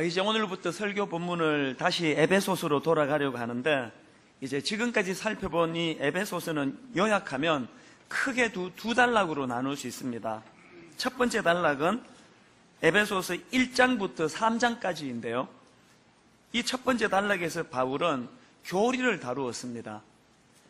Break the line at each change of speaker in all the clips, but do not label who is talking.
이제 오늘부터 설교 본문을 다시 에베소서로 돌아가려고 하는데, 이제 지금까지 살펴본 이 에베소서는 요약하면 크게 두 단락으로 나눌 수 있습니다. 첫 번째 단락은 에베소서 1장부터 3장까지인데요. 이 첫 번째 단락에서 바울은 교리를 다루었습니다.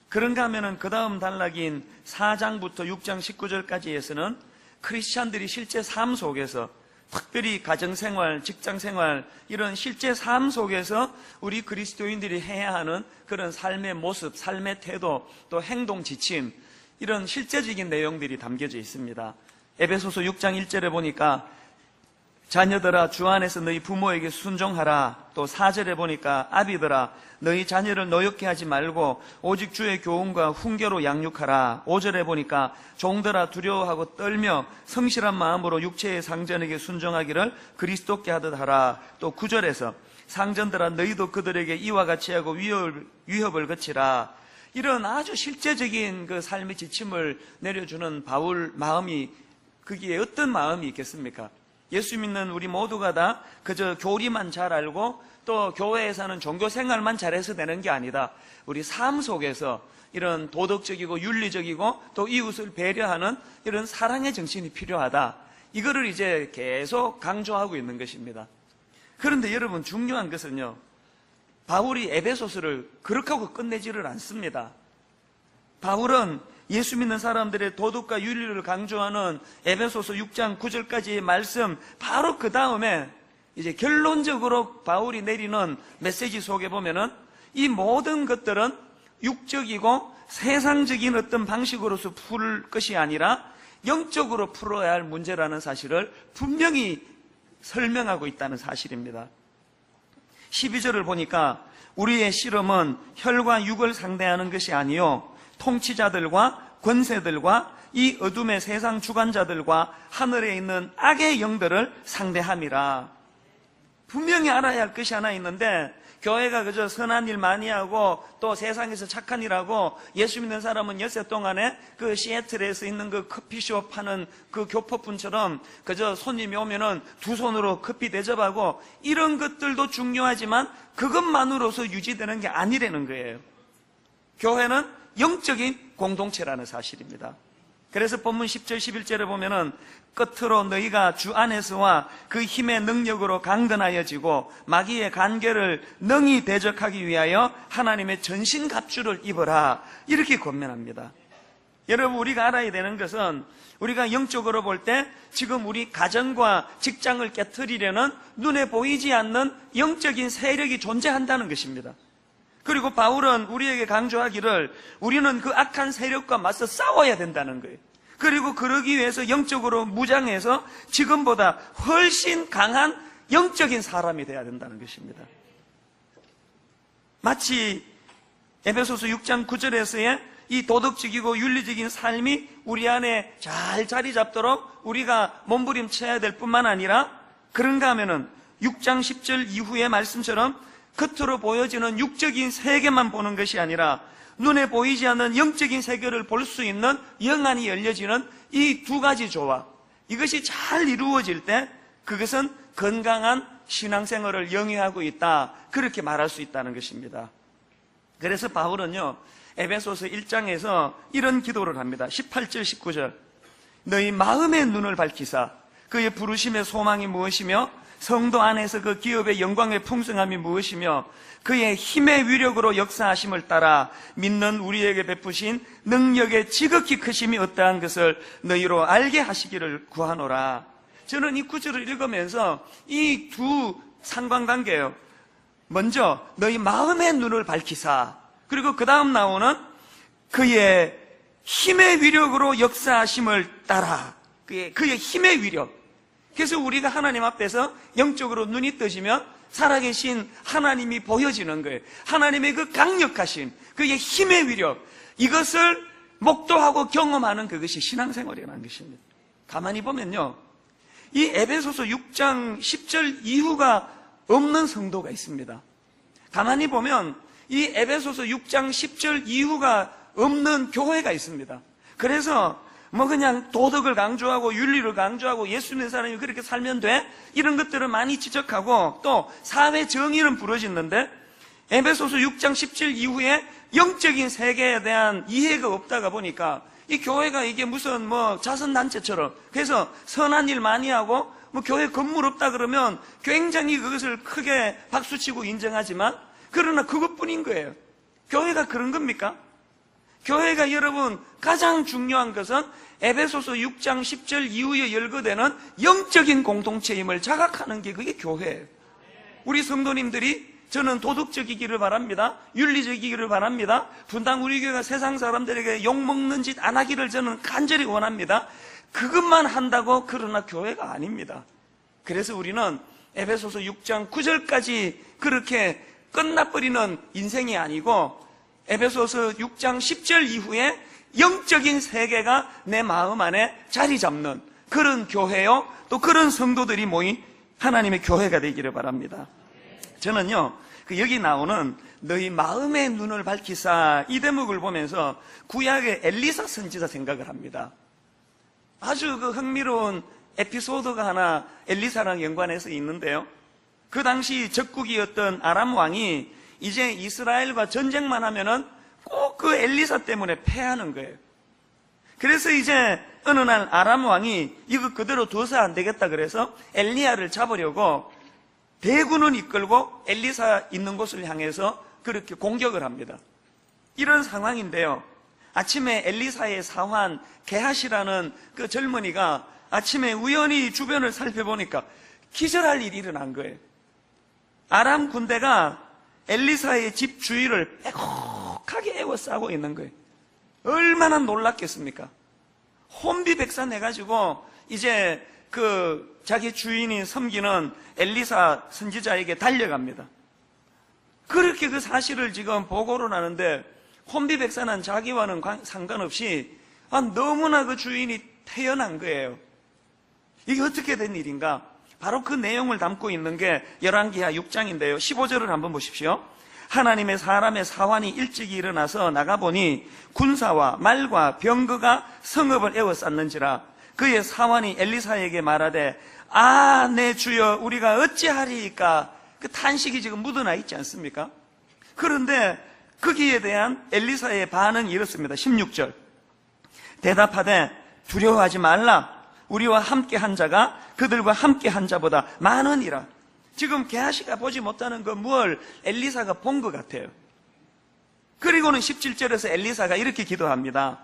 그런가 하면은 그 다음 단락인 4장부터 6장 19절까지에서는 크리스찬들이 실제 삶 속에서, 특별히 가정생활, 직장생활, 이런 실제 삶 속에서 우리 그리스도인들이 해야 하는 그런 삶의 모습, 삶의 태도, 또 행동 지침, 이런 실제적인 내용들이 담겨져 있습니다. 에베소서 6장 1절에 보니까 자녀들아 주 안에서 너희 부모에게 순종하라. 또 4절에 보니까 아비들아 너희 자녀를 노엽게 하지 말고 오직 주의 교훈과 훈계로 양육하라. 5절에 보니까 종들아 두려워하고 떨며 성실한 마음으로 육체의 상전에게 순종하기를 그리스도께 하듯 하라. 또 9절에서 상전들아 너희도 그들에게 이와 같이 하고 위협을 거치라. 이런 아주 실제적인 그 삶의 지침을 내려주는 바울 마음이, 거기에 어떤 마음이 있겠습니까? 예수 믿는 우리 모두가 다 그저 교리만 잘 알고 또 교회에서는 종교 생활만 잘해서 되는 게 아니다. 우리 삶 속에서 이런 도덕적이고 윤리적이고 또 이웃을 배려하는 이런 사랑의 정신이 필요하다. 이거를 이제 계속 강조하고 있는 것입니다. 그런데 여러분, 중요한 것은요, 바울이 에베소서를 그렇게 하고 끝내지를 않습니다. 바울은 예수 믿는 사람들의 도덕과 윤리를 강조하는 에베소서 6장 9절까지의 말씀, 바로 그 다음에 이제 결론적으로 바울이 내리는 메시지 속에 보면은 이 모든 것들은 육적이고 세상적인 어떤 방식으로서 풀 것이 아니라 영적으로 풀어야 할 문제라는 사실을 분명히 설명하고 있다는 사실입니다. 12절을 보니까 우리의 씨름은 혈과 육을 상대하는 것이 아니요 통치자들과 권세들과 이 어둠의 세상 주관자들과 하늘에 있는 악의 영들을 상대함이라. 분명히 알아야 할 것이 하나 있는데, 교회가 그저 선한 일 많이 하고 또 세상에서 착한 일 하고 예수 믿는 사람은 엿새 동안에 그 시애틀에서 있는 그 커피숍 하는 그 교포분처럼 그저 손님이 오면은 두 손으로 커피 대접하고, 이런 것들도 중요하지만 그것만으로서 유지되는 게 아니라는 거예요. 교회는 영적인 공동체라는 사실입니다. 그래서 본문 10절 11절에 보면은 끝으로 너희가 주 안에서와 그 힘의 능력으로 강건하여지고 마귀의 간계를 능히 대적하기 위하여 하나님의 전신갑주를 입어라. 이렇게 권면합니다. 여러분, 우리가 알아야 되는 것은 우리가 영적으로 볼 때 지금 우리 가정과 직장을 깨트리려는 눈에 보이지 않는 영적인 세력이 존재한다는 것입니다. 그리고 바울은 우리에게 강조하기를 우리는 그 악한 세력과 맞서 싸워야 된다는 거예요. 그리고 그러기 위해서 영적으로 무장해서 지금보다 훨씬 강한 영적인 사람이 되어야 된다는 것입니다. 마치 에베소서 6장 9절에서의 이 도덕적이고 윤리적인 삶이 우리 안에 잘 자리 잡도록 우리가 몸부림쳐야 될 뿐만 아니라, 그런가 하면은 6장 10절 이후의 말씀처럼 겉으로 보여지는 육적인 세계만 보는 것이 아니라 눈에 보이지 않는 영적인 세계를 볼 수 있는 영안이 열려지는 이 두 가지 조화, 이것이 잘 이루어질 때 그것은 건강한 신앙생활을 영위하고 있다, 그렇게 말할 수 있다는 것입니다. 그래서 바울은요, 에베소서 1장에서 이런 기도를 합니다. 18절 19절 너희 마음의 눈을 밝히사 그의 부르심의 소망이 무엇이며 성도 안에서 그 기업의 영광의 풍성함이 무엇이며 그의 힘의 위력으로 역사하심을 따라 믿는 우리에게 베푸신 능력의 지극히 크심이 어떠한 것을 너희로 알게 하시기를 구하노라. 저는 이 구절을 읽으면서 이 두 상관관계예요. 먼저 너희 마음의 눈을 밝히사, 그리고 그 다음 나오는 그의 힘의 위력으로 역사하심을 따라, 그의 힘의 위력. 그래서 우리가 하나님 앞에서 영적으로 눈이 떠지면 살아계신 하나님이 보여지는 거예요. 하나님의 그 강력하신 그의 힘의 위력, 이것을 목도하고 경험하는 그것이 신앙생활이라는 것입니다. 가만히 보면요, 이 에베소서 6장 10절 이후가 없는 성도가 있습니다. 가만히 보면 이 에베소서 6장 10절 이후가 없는 교회가 있습니다. 그래서 뭐 그냥 도덕을 강조하고 윤리를 강조하고 예수 믿는 사람이 그렇게 살면 돼? 이런 것들을 많이 지적하고 또 사회 정의는 부러지는데 에베소서 6장 17 이후에 영적인 세계에 대한 이해가 없다가 보니까 이 교회가 이게 무슨 뭐 자선단체처럼 그래서 선한 일 많이 하고 뭐 교회 건물 없다 그러면 굉장히 그것을 크게 박수치고 인정하지만 그러나 그것뿐인 거예요. 교회가 그런 겁니까? 교회가 여러분 가장 중요한 것은 에베소서 6장 10절 이후에 열거되는 영적인 공동체임을 자각하는 게 그게 교회예요. 우리 성도님들이 저는 도덕적이기를 바랍니다. 윤리적이기를 바랍니다. 분당 우리 교회가 세상 사람들에게 욕먹는 짓 안 하기를 저는 간절히 원합니다. 그것만 한다고 그러나 교회가 아닙니다. 그래서 우리는 에베소서 6장 9절까지 그렇게 끝나버리는 인생이 아니고 에베소서 6장 10절 이후에 영적인 세계가 내 마음 안에 자리 잡는 그런 교회요, 또 그런 성도들이 모인 하나님의 교회가 되기를 바랍니다. 저는요, 여기 나오는 너희 마음의 눈을 밝히사 이 대목을 보면서 구약의 엘리사 선지자 생각을 합니다. 아주 그 흥미로운 에피소드가 하나 엘리사랑 연관해서 있는데요. 그 당시 적국이었던 아람 왕이 이제 이스라엘과 전쟁만 하면은 꼭 그 엘리사 때문에 패하는 거예요. 그래서 이제 어느 날 아람 왕이 이거 그대로 둬서 안 되겠다 그래서 엘리야를 잡으려고 대군을 이끌고 엘리사 있는 곳을 향해서 그렇게 공격을 합니다. 이런 상황인데요. 아침에 엘리사의 사환 게하시라는 그 젊은이가 아침에 우연히 주변을 살펴보니까 기절할 일이 일어난 거예요. 아람 군대가 엘리사의 집 주위를 빼곡하게 에워싸고 있는 거예요. 얼마나 놀랐겠습니까? 혼비백산해가지고 이제 그 자기 주인이 섬기는 엘리사 선지자에게 달려갑니다. 그렇게 그 사실을 지금 보고를 하는데 혼비백산한 자기와는 상관없이 너무나 그 주인이 태연한 거예요. 이게 어떻게 된 일인가? 바로 그 내용을 담고 있는 게 열왕기하 6장인데요. 15절을 한번 보십시오. 하나님의 사람의 사환이 일찍이 일어나서 나가보니 군사와 말과 병거가 성읍을 에워쌌는지라. 그의 사환이 엘리사에게 말하되 내 주여 우리가 어찌하리이까. 그 탄식이 지금 묻어나 있지 않습니까? 그런데 거기에 대한 엘리사의 반응이 이렇습니다. 16절 대답하되 두려워하지 말라. 우리와 함께 한 자가 그들과 함께 한 자보다 많으니라. 지금 게하시가 보지 못하는 그 무엇을 엘리사가 본 것 같아요. 그리고는 17절에서 엘리사가 이렇게 기도합니다.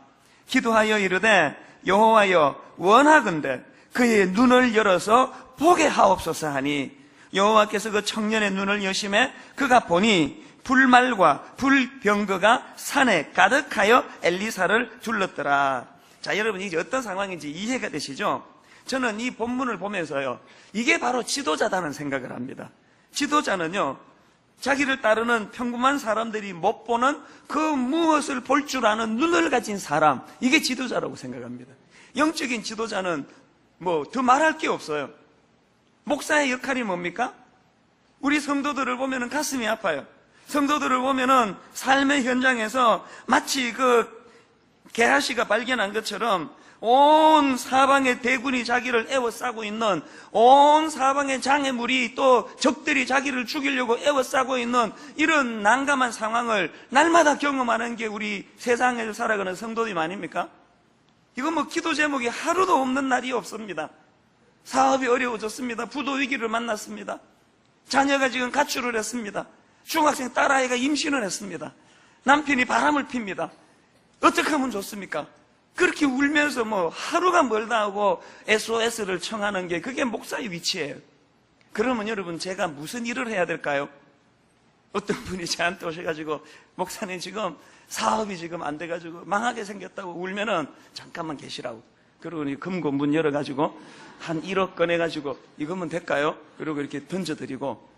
기도하여 이르되 여호와여 원하건대 그의 눈을 열어서 보게 하옵소서 하니 여호와께서 그 청년의 눈을 여심해 그가 보니 불말과 불병거가 산에 가득하여 엘리사를 둘렀더라. 자, 여러분 이게 어떤 상황인지 이해가 되시죠? 저는 이 본문을 보면서요, 이게 바로 지도자다는 생각을 합니다. 지도자는요, 자기를 따르는 평범한 사람들이 못 보는 그 무엇을 볼 줄 아는 눈을 가진 사람, 이게 지도자라고 생각합니다. 영적인 지도자는 뭐 더 말할 게 없어요. 목사의 역할이 뭡니까? 우리 성도들을 보면은 가슴이 아파요. 성도들을 보면은 삶의 현장에서 마치 그 게하시가 발견한 것처럼 온 사방의 대군이 자기를 에워싸고 있는, 온 사방의 장애물이 또 적들이 자기를 죽이려고 에워싸고 있는 이런 난감한 상황을 날마다 경험하는 게 우리 세상에서 살아가는 성도님 아닙니까? 이건 뭐 기도 제목이 하루도 없는 날이 없습니다. 사업이 어려워졌습니다. 부도 위기를 만났습니다. 자녀가 지금 가출을 했습니다. 중학생 딸아이가 임신을 했습니다. 남편이 바람을 핍니다. 어떻게 하면 좋습니까? 그렇게 울면서 뭐 하루가 멀다 하고 SOS를 청하는 게 그게 목사의 위치예요. 그러면 여러분 제가 무슨 일을 해야 될까요? 어떤 분이 저한테 오셔가지고 목사님 지금 사업이 지금 안 돼가지고 망하게 생겼다고 울면은 잠깐만 계시라고. 그러고 금고 문 열어가지고 한 1억 꺼내가지고 이거면 될까요? 그리고 이렇게 던져드리고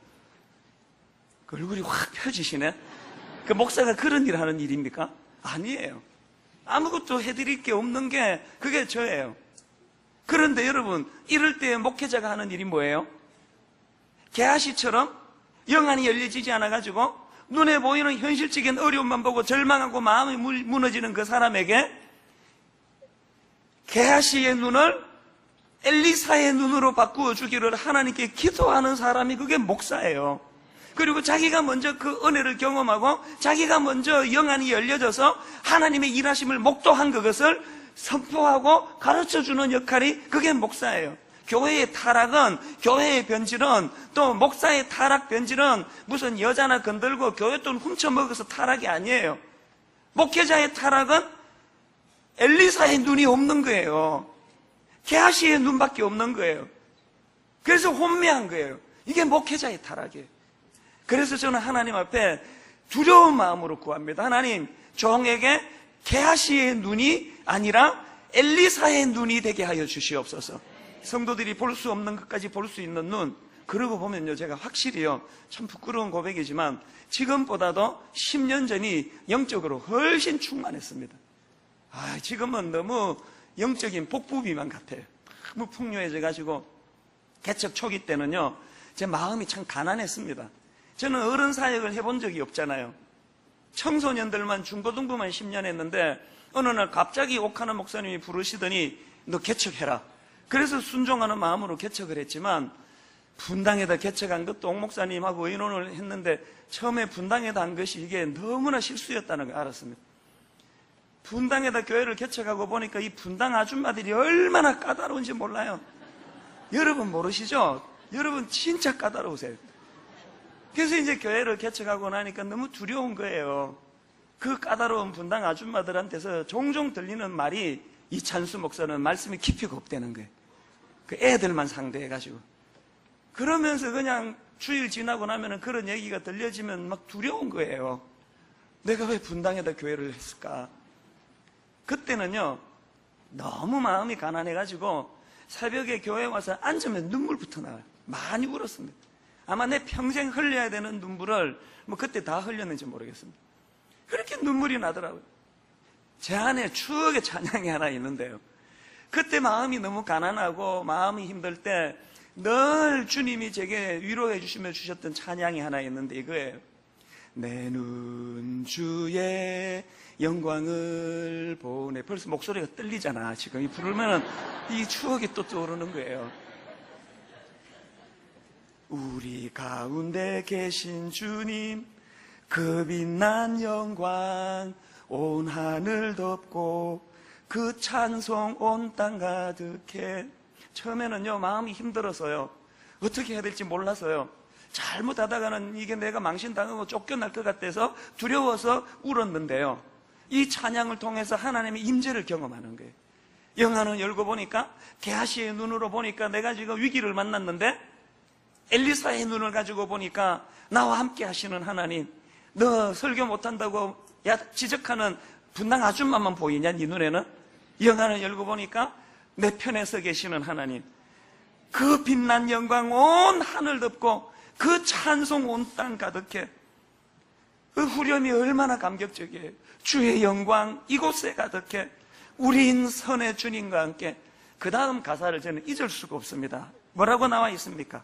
그 얼굴이 확 펴지시네. 그 목사가 그런 일 하는 일입니까? 아니에요. 아무것도 해드릴 게 없는 게 그게 저예요. 그런데 여러분 이럴 때 목회자가 하는 일이 뭐예요? 게하시처럼 영안이 열려지지 않아가지고 눈에 보이는 현실적인 어려움만 보고 절망하고 마음이 무너지는 그 사람에게 게하시의 눈을 엘리사의 눈으로 바꾸어 주기를 하나님께 기도하는 사람이 그게 목사예요. 그리고 자기가 먼저 그 은혜를 경험하고 자기가 먼저 영안이 열려져서 하나님의 일하심을 목도한 그것을 선포하고 가르쳐주는 역할이 그게 목사예요. 교회의 타락은, 교회의 변질은, 또 목사의 타락 변질은 무슨 여자나 건들고 교회 돈 훔쳐먹어서 타락이 아니에요. 목회자의 타락은 엘리사의 눈이 없는 거예요. 게하시의 눈밖에 없는 거예요. 그래서 혼미한 거예요. 이게 목회자의 타락이에요. 그래서 저는 하나님 앞에 두려운 마음으로 구합니다. 하나님, 종에게 게하시의 눈이 아니라 엘리사의 눈이 되게 하여 주시옵소서. 성도들이 볼 수 없는 것까지 볼 수 있는 눈. 그러고 보면요, 제가 확실히요, 참 부끄러운 고백이지만 지금보다도 10년 전이 영적으로 훨씬 충만했습니다. 지금은 너무 영적인 복부비만 같아요. 너무 풍요해져가지고 개척 초기 때는요, 제 마음이 참 가난했습니다. 저는 어른 사역을 해본 적이 없잖아요. 청소년들만, 중고등부만 10년 했는데 어느 날 갑자기 옥하나 목사님이 부르시더니 너 개척해라. 그래서 순종하는 마음으로 개척을 했지만 분당에다 개척한 것도 옥 목사님하고 의논을 했는데 처음에 분당에다 한 것이 이게 너무나 실수였다는 걸 알았습니다. 분당에다 교회를 개척하고 보니까 이 분당 아줌마들이 얼마나 까다로운지 몰라요. 여러분 모르시죠? 여러분 진짜 까다로우세요. 그래서 이제 교회를 개척하고 나니까 너무 두려운 거예요. 그 까다로운 분당 아줌마들한테서 종종 들리는 말이 이찬수 목사는 말씀이 깊이가 없다는 거예요. 그 애들만 상대해가지고. 그러면서 그냥 주일 지나고 나면은 그런 얘기가 들려지면 막 두려운 거예요. 내가 왜 분당에다 교회를 했을까? 그때는요, 너무 마음이 가난해가지고 새벽에 교회 와서 앉으면 눈물부터 나와요. 많이 울었습니다. 아마 내 평생 흘려야 되는 눈물을 그때 다 흘렸는지 모르겠습니다. 그렇게 눈물이 나더라고요. 제 안에 추억의 찬양이 하나 있는데요. 그때 마음이 너무 가난하고 마음이 힘들 때 늘 주님이 제게 위로해 주시며 주셨던 찬양이 하나 있는데 이거예요. 내 눈 주의 영광을 보네. 벌써 목소리가 떨리잖아. 지금 이 부르면은 이 추억이 또 떠오르는 거예요. 우리 가운데 계신 주님, 그 빛난 영광 온 하늘 덮고 그 찬송 온 땅 가득해. 처음에는요, 마음이 힘들어서요, 어떻게 해야 될지 몰라서요, 잘못하다가는 이게 내가 망신당하고 쫓겨날 것 같아서 두려워서 울었는데요, 이 찬양을 통해서 하나님의 임재를 경험하는 거예요. 영안을 열고 보니까, 게하시의 눈으로 보니까 내가 지금 위기를 만났는데 엘리사의 눈을 가지고 보니까 나와 함께 하시는 하나님, 너 설교 못한다고 지적하는 분당 아줌마만 보이냐? 네 눈에는? 영안을 열고 보니까 내 편에 서 계시는 하나님, 그 빛난 영광 온 하늘 덮고 그 찬송 온 땅 가득해. 그 후렴이 얼마나 감격적이에요. 주의 영광 이곳에 가득해. 우린 선의 주님과 함께. 그 다음 가사를 저는 잊을 수가 없습니다. 뭐라고 나와 있습니까?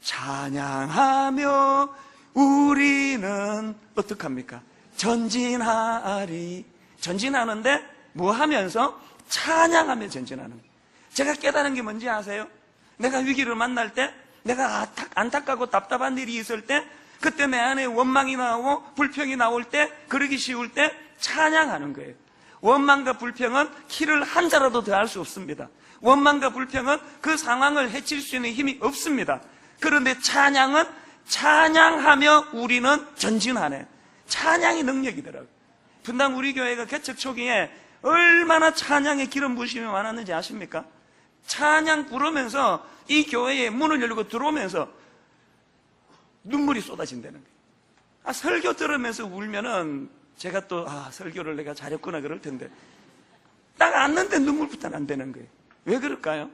찬양하며 우리는 어떡합니까? 전진하리. 전진하는데 뭐 하면서? 찬양하며 전진하는 거예요. 제가 깨달은 게 뭔지 아세요? 내가 위기를 만날 때, 내가 안타깝고 답답한 일이 있을 때, 그때 내 안에 원망이 나오고 불평이 나올 때, 그러기 쉬울 때 찬양하는 거예요. 원망과 불평은 키를 한 자라도 더할 수 없습니다. 원망과 불평은 그 상황을 해칠 수 있는 힘이 없습니다. 그런데 찬양은 찬양하며 우리는 전진하네. 찬양이 능력이더라고요. 분당 우리 교회가 개척 초기에 얼마나 찬양의 기름 부으심이 많았는지 아십니까? 찬양 부르면서 이 교회에 문을 열고 들어오면서 눈물이 쏟아진다는 거예요. 설교 들으면서 울면은 제가 또 설교를 내가 잘했구나 그럴 텐데 딱 앉는데 눈물부터 난다는 거예요. 왜 그럴까요?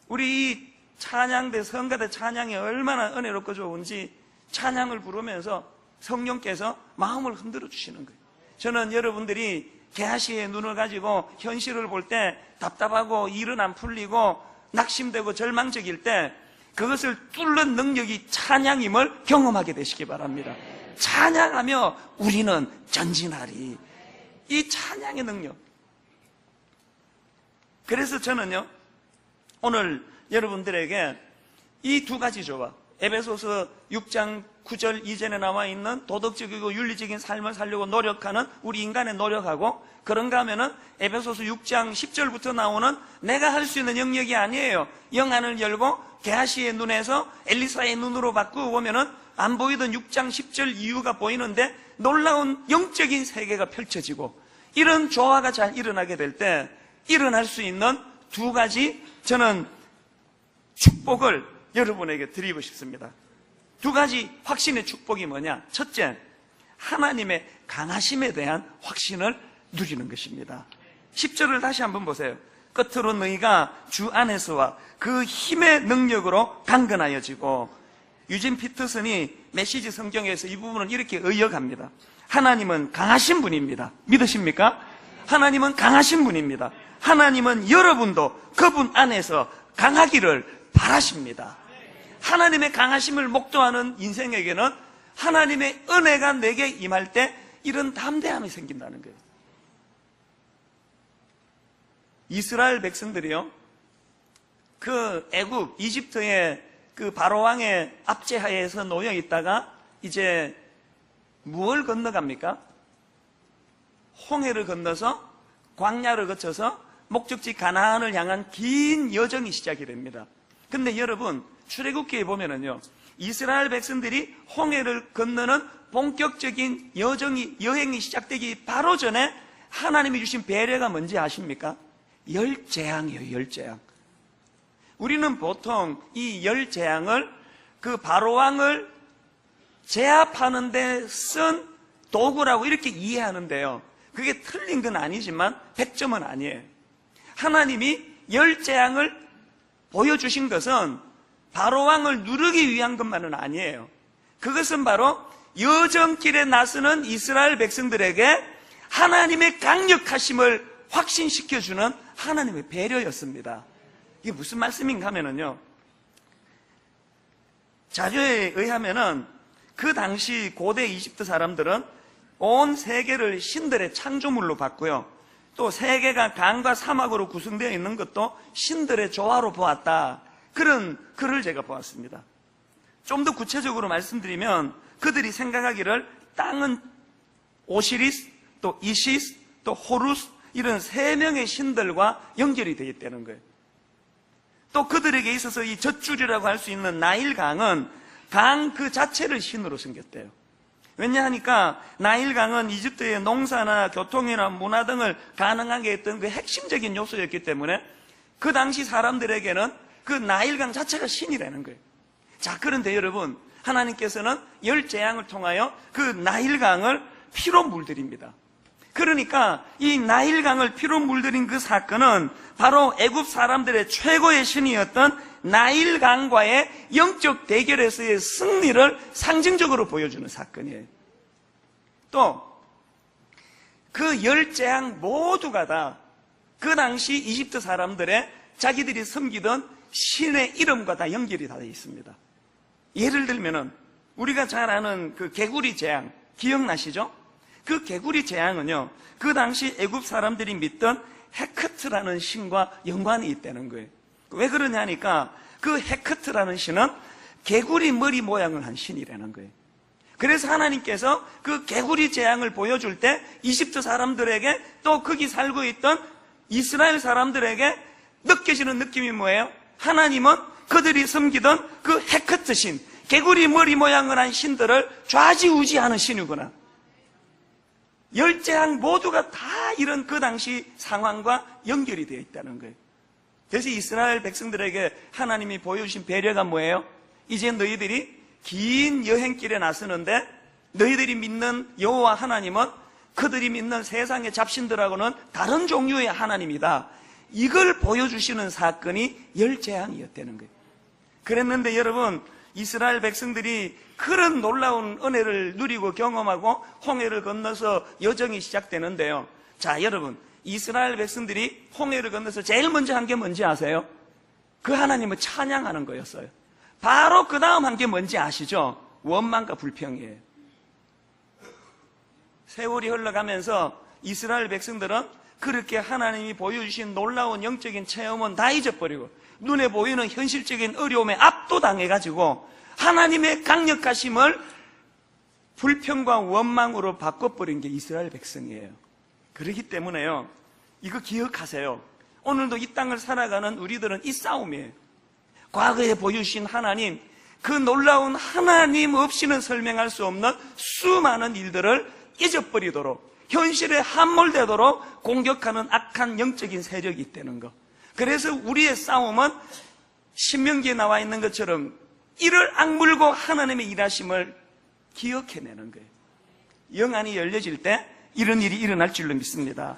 우리 이 찬양대, 성가대 찬양이 얼마나 은혜롭고 좋은지 찬양을 부르면서 성령께서 마음을 흔들어 주시는 거예요. 저는 여러분들이 게하시의 눈을 가지고 현실을 볼 때 답답하고 일은 안 풀리고 낙심되고 절망적일 때 그것을 뚫는 능력이 찬양임을 경험하게 되시기 바랍니다. 찬양하며 우리는 전진하리. 이 찬양의 능력. 그래서 저는요, 오늘 여러분들에게 이 두 가지 조화, 에베소서 6장 9절 이전에 나와 있는 도덕적이고 윤리적인 삶을 살려고 노력하는 우리 인간의 노력하고, 그런가 하면은 에베소서 6장 10절부터 나오는 내가 할 수 있는 영역이 아니에요. 영안을 열고 게하시의 눈에서 엘리사의 눈으로 바꾸고 보면은 안 보이던 6장 10절 이유가 보이는데 놀라운 영적인 세계가 펼쳐지고, 이런 조화가 잘 일어나게 될 때 일어날 수 있는 두 가지 저는 축복을 여러분에게 드리고 싶습니다. 두 가지 확신의 축복이 뭐냐? 첫째, 하나님의 강하심에 대한 확신을 누리는 것입니다. 10절을 다시 한번 보세요. 끝으로 너희가 주 안에서와 그 힘의 능력으로 강건하여지고, 유진 피터슨이 메시지 성경에서 이 부분을 이렇게 의역합니다. 하나님은 강하신 분입니다. 믿으십니까? 하나님은 강하신 분입니다. 하나님은 여러분도 그분 안에서 강하기를 바라십니다. 하나님의 강하심을 목도하는 인생에게는 하나님의 은혜가 내게 임할 때 이런 담대함이 생긴다는 거예요. 이스라엘 백성들이요, 그 애굽, 이집트의 그 바로왕의 압제하에서 놓여 있다가 이제 무엇을 건너갑니까? 홍해를 건너서 광야를 거쳐서 목적지 가나안을 향한 긴 여정이 시작이 됩니다. 근데 여러분, 출애굽기에 보면은요, 이스라엘 백성들이 홍해를 건너는 본격적인 여행이 시작되기 바로 전에 하나님이 주신 배려가 뭔지 아십니까? 열재앙이에요. 열재앙. 우리는 보통 이 열재앙을 그 바로왕을 제압하는 데 쓴 도구라고 이렇게 이해하는데요, 그게 틀린 건 아니지만 100점은 아니에요. 하나님이 열재앙을 보여주신 것은 바로왕을 누르기 위한 것만은 아니에요. 그것은 바로 여정길에 나서는 이스라엘 백성들에게 하나님의 강력하심을 확신시켜주는 하나님의 배려였습니다. 이게 무슨 말씀인가 하면은요, 자료에 의하면은 그 당시 고대 이집트 사람들은 온 세계를 신들의 창조물로 봤고요, 또 세계가 강과 사막으로 구성되어 있는 것도 신들의 조화로 보았다. 그런 글을 제가 보았습니다. 좀 더 구체적으로 말씀드리면 그들이 생각하기를 땅은 오시리스, 또 이시스, 또 호루스, 이런 세 명의 신들과 연결이 되어 있다는 거예요. 또 그들에게 있어서 이 젖줄이라고 할 수 있는 나일강은 강 그 자체를 신으로 섬겼대요. 왜냐하니까 나일강은 이집트의 농사나 교통이나 문화 등을 가능하게 했던 그 핵심적인 요소였기 때문에 그 당시 사람들에게는 그 나일강 자체가 신이라는 거예요. 자, 그런데 여러분, 하나님께서는 열재앙을 통하여 그 나일강을 피로 물들입니다. 그러니까 이 나일강을 피로 물들인 그 사건은 바로 애굽 사람들의 최고의 신이었던 나일강과의 영적 대결에서의 승리를 상징적으로 보여주는 사건이에요. 또 그 열재앙 모두가 다 그 당시 이집트 사람들의 자기들이 섬기던 신의 이름과 다 연결이 다 되어 있습니다. 예를 들면은 우리가 잘 아는 그 개구리 재앙 기억나시죠? 그 개구리 재앙은요, 그 당시 애굽 사람들이 믿던 헤크트라는 신과 연관이 있다는 거예요. 왜 그러냐니까 그 헤크트라는 신은 개구리 머리 모양을 한 신이라는 거예요. 그래서 하나님께서 그 개구리 재앙을 보여줄 때 이집트 사람들에게 또 거기 살고 있던 이스라엘 사람들에게 느껴지는 느낌이 뭐예요? 하나님은 그들이 섬기던 그 헤크트 신, 개구리 머리 모양을 한 신들을 좌지우지하는 신이구나. 열재앙 모두가 다 이런 그 당시 상황과 연결이 되어 있다는 거예요. 그래서 이스라엘 백성들에게 하나님이 보여주신 배려가 뭐예요? 이제 너희들이 긴 여행길에 나서는데 너희들이 믿는 여호와 하나님은 그들이 믿는 세상의 잡신들하고는 다른 종류의 하나님이다. 이걸 보여주시는 사건이 열재앙이었다는 거예요. 그랬는데 여러분, 이스라엘 백성들이 그런 놀라운 은혜를 누리고 경험하고 홍해를 건너서 여정이 시작되는데요. 자, 여러분, 이스라엘 백성들이 홍해를 건너서 제일 먼저 한 게 뭔지 아세요? 그 하나님을 찬양하는 거였어요. 바로 그 다음 한 게 뭔지 아시죠? 원망과 불평이에요. 세월이 흘러가면서 이스라엘 백성들은 그렇게 하나님이 보여주신 놀라운 영적인 체험은 다 잊어버리고 눈에 보이는 현실적인 어려움에 압도당해가지고 하나님의 강력하심을 불평과 원망으로 바꿔버린 게 이스라엘 백성이에요. 그렇기 때문에요, 이거 기억하세요. 오늘도 이 땅을 살아가는 우리들은 이 싸움이에요. 과거에 보여주신 하나님, 그 놀라운 하나님 없이는 설명할 수 없는 수많은 일들을 잊어버리도록, 현실에 함몰되도록 공격하는 악한 영적인 세력이 있다는 거. 그래서 우리의 싸움은 신명기에 나와 있는 것처럼 이를 악물고 하나님의 일하심을 기억해내는 거예요. 영안이 열려질 때 이런 일이 일어날 줄로 믿습니다.